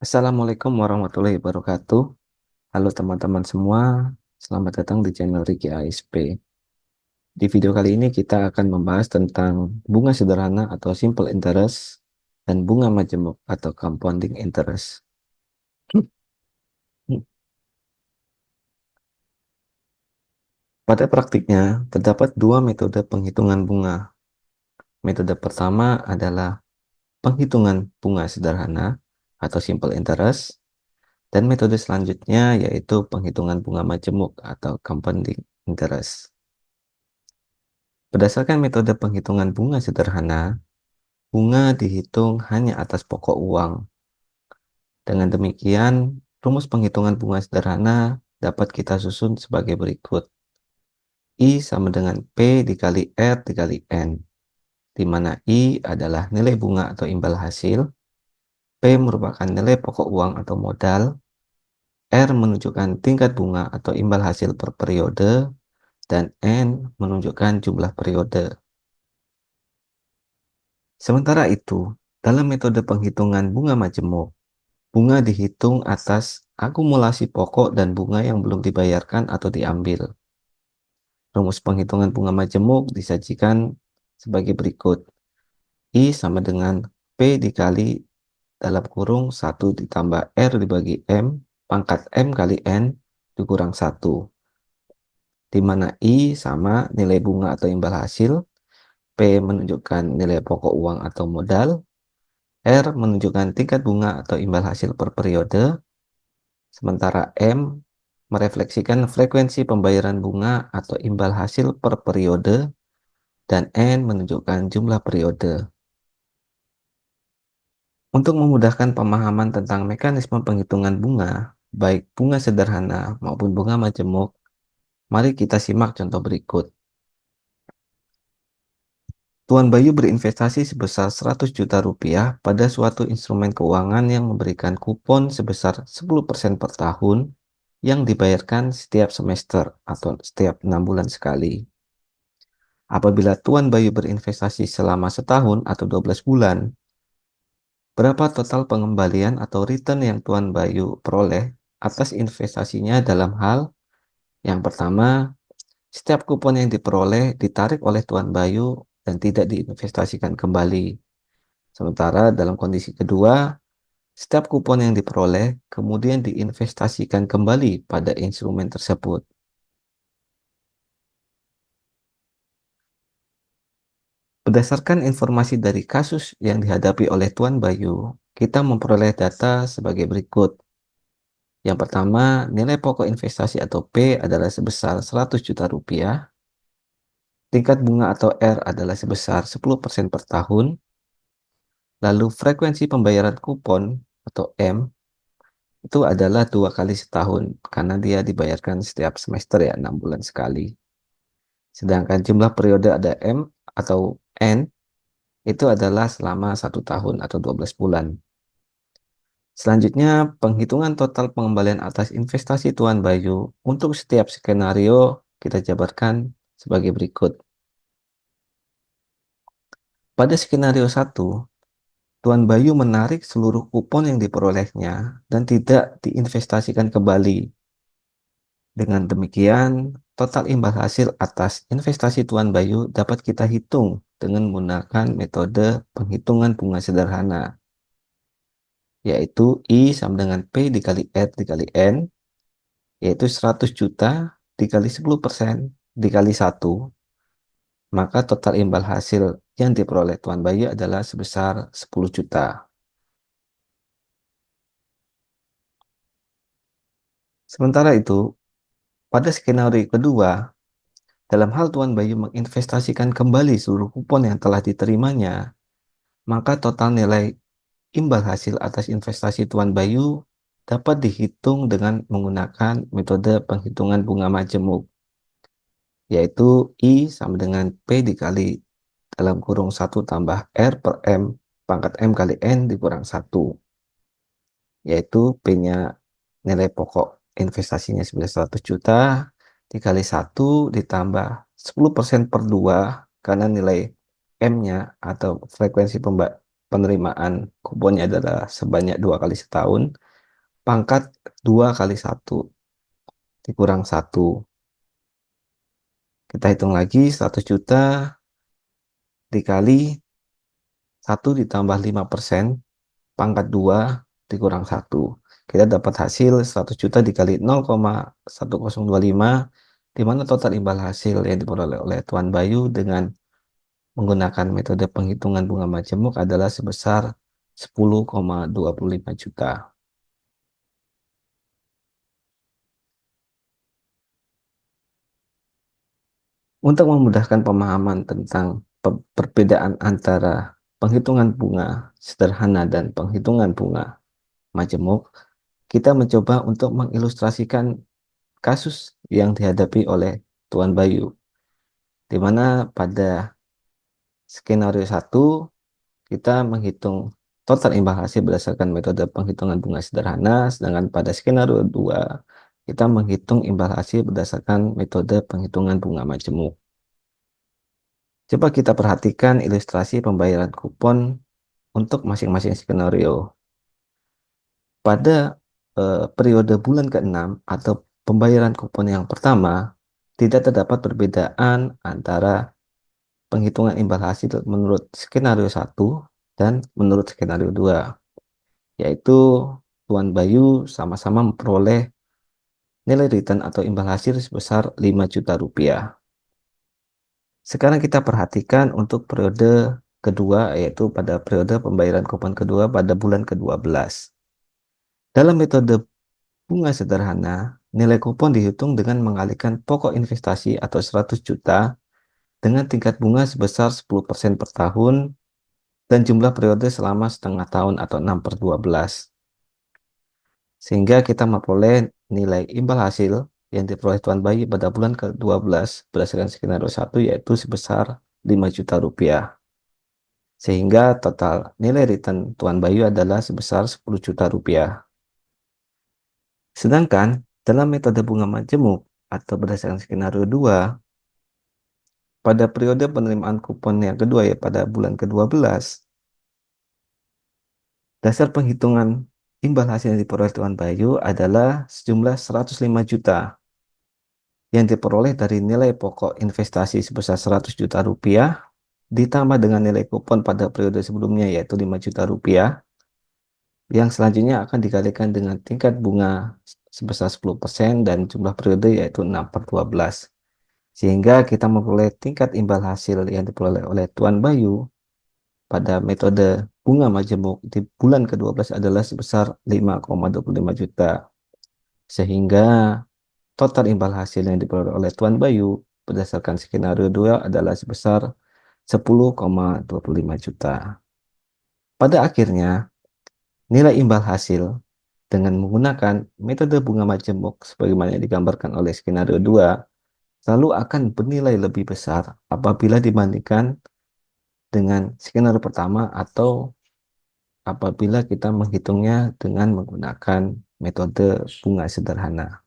Assalamualaikum warahmatullahi wabarakatuh. Halo teman-teman semua, selamat datang di channel Ricky ASP. Di video kali ini kita akan membahas tentang bunga sederhana atau simple interest dan bunga majemuk atau compounding interest. Pada praktiknya, terdapat dua metode penghitungan bunga. Metode pertama adalah penghitungan bunga sederhana atau simple interest, dan metode selanjutnya yaitu penghitungan bunga majemuk atau compounding interest. Berdasarkan metode penghitungan bunga sederhana, bunga dihitung hanya atas pokok uang. Dengan demikian, rumus penghitungan bunga sederhana dapat kita susun sebagai berikut. I sama dengan P dikali R dikali N, di mana I adalah nilai bunga atau imbal hasil, P merupakan nilai pokok uang atau modal, R menunjukkan tingkat bunga atau imbal hasil per periode, dan N menunjukkan jumlah periode. Sementara itu, dalam metode penghitungan bunga majemuk, bunga dihitung atas akumulasi pokok dan bunga yang belum dibayarkan atau diambil. Rumus penghitungan bunga majemuk disajikan sebagai berikut. I sama dengan P dikali dalam kurung 1 ditambah R dibagi M pangkat M kali N dikurang 1. Di mana I sama nilai bunga atau imbal hasil, P menunjukkan nilai pokok uang atau modal, R menunjukkan tingkat bunga atau imbal hasil per periode, sementara M merefleksikan frekuensi pembayaran bunga atau imbal hasil per periode, dan N menunjukkan jumlah periode. Untuk memudahkan pemahaman tentang mekanisme penghitungan bunga, baik bunga sederhana maupun bunga majemuk, mari kita simak contoh berikut. Tuan Bayu berinvestasi sebesar 100 juta rupiah pada suatu instrumen keuangan yang memberikan kupon sebesar 10% per tahun yang dibayarkan setiap semester atau setiap 6 bulan sekali. Apabila Tuan Bayu berinvestasi selama setahun atau 12 bulan, berapa total pengembalian atau return yang Tuan Bayu peroleh atas investasinya dalam hal yang pertama, setiap kupon yang diperoleh ditarik oleh Tuan Bayu dan tidak diinvestasikan kembali. Sementara dalam kondisi kedua, setiap kupon yang diperoleh kemudian diinvestasikan kembali pada instrumen tersebut. Berdasarkan informasi dari kasus yang dihadapi oleh Tuan Bayu, kita memperoleh data sebagai berikut. Yang pertama, nilai pokok investasi atau P adalah sebesar 100 juta rupiah. Tingkat bunga atau R adalah sebesar 10% per tahun. Lalu frekuensi pembayaran kupon atau M itu adalah 2 kali setahun karena dia dibayarkan setiap semester ya, 6 bulan sekali. Sedangkan jumlah periode ada M atau N itu adalah selama 1 tahun atau 12 bulan. Selanjutnya, penghitungan total pengembalian atas investasi Tuan Bayu untuk setiap skenario kita jabarkan sebagai berikut. Pada skenario 1, Tuan Bayu menarik seluruh kupon yang diperolehnya dan tidak diinvestasikan kembali. Dengan demikian, total imbal hasil atas investasi Tuan Bayu dapat kita hitung dengan menggunakan metode penghitungan bunga sederhana, yaitu I sama dengan P dikali R dikali N, yaitu 100 juta dikali 10% dikali 1, maka total imbal hasil yang diperoleh Tuan Bayu adalah sebesar 10 juta. Sementara itu, pada skenario kedua, dalam hal Tuan Bayu menginvestasikan kembali seluruh kupon yang telah diterimanya, maka total nilai imbal hasil atas investasi Tuan Bayu dapat dihitung dengan menggunakan metode penghitungan bunga majemuk, yaitu I sama dengan P dikali dalam kurung 1 tambah R per M pangkat M kali N dikurang 1, yaitu P-nya nilai pokok investasinya sebesar 100 juta dikali 1 ditambah 10% per 2 karena nilai M-nya atau frekuensi penerimaan kuponnya adalah sebanyak 2 kali setahun, pangkat 2 kali 1 dikurang 1. Kita hitung lagi, 100 juta dikali 1 ditambah 5%, pangkat 2 dikurang 1. Kita dapat hasil 100 juta dikali 0,1025, di mana total imbal hasil yang diperoleh oleh Tuan Bayu dengan menggunakan metode penghitungan bunga majemuk adalah sebesar 10,25 juta. Untuk memudahkan pemahaman tentang perbedaan antara penghitungan bunga sederhana dan penghitungan bunga majemuk, kita mencoba untuk mengilustrasikan kasus yang dihadapi oleh Tuan Bayu, di mana pada skenario 1 kita menghitung total imbal hasil berdasarkan metode penghitungan bunga sederhana, sedangkan pada skenario 2 kita menghitung imbal hasil berdasarkan metode penghitungan bunga majemuk. Coba kita perhatikan ilustrasi pembayaran kupon untuk masing-masing skenario. Pada periode bulan ke-6 atau pembayaran kupon yang pertama, tidak terdapat perbedaan antara penghitungan imbal hasil menurut skenario 1 dan menurut skenario 2, yaitu Tuan Bayu sama-sama memperoleh nilai return atau imbal hasil sebesar 5 juta rupiah. Sekarang kita perhatikan untuk periode kedua, yaitu pada periode pembayaran kupon kedua pada bulan ke-12. Dalam metode bunga sederhana, nilai kupon dihitung dengan mengalihkan pokok investasi atau 100 juta dengan tingkat bunga sebesar 10% per tahun dan jumlah periode selama setengah tahun atau 6/12. Sehingga kita memperoleh nilai imbal hasil yang diperoleh Tuan Bayi pada bulan ke-12 berdasarkan skenario 1 yaitu sebesar 5 juta rupiah. Sehingga total nilai return Tuan Bayu adalah sebesar 10 juta rupiah. Sedangkan dalam metode bunga majemuk atau berdasarkan skenario 2, pada periode penerimaan kupon yang kedua ya pada bulan ke-12, dasar penghitungan imbal hasil yang diperoleh Tuan Bayu adalah sejumlah 105 juta yang diperoleh dari nilai pokok investasi sebesar 100 juta rupiah ditambah dengan nilai kupon pada periode sebelumnya yaitu 5 juta rupiah yang selanjutnya akan dikalikan dengan tingkat bunga sebesar 10% dan jumlah periode yaitu 6/12. Sehingga kita memperoleh tingkat imbal hasil yang diperoleh oleh Tuan Bayu pada metode bunga majemuk di bulan ke-12 adalah sebesar 5,25 juta. Sehingga total imbal hasil yang diperoleh oleh Tuan Bayu berdasarkan skenario 2 adalah sebesar 10,25 juta. Pada akhirnya, nilai imbal hasil dengan menggunakan metode bunga majemuk sebagaimana yang digambarkan oleh skenario 2 selalu akan bernilai lebih besar apabila dibandingkan dengan skenario pertama atau apabila kita menghitungnya dengan menggunakan metode bunga sederhana.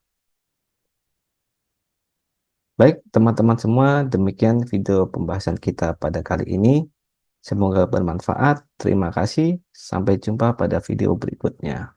Baik, teman-teman semua, demikian video pembahasan kita pada kali ini. Semoga bermanfaat. Terima kasih. Sampai jumpa pada video berikutnya.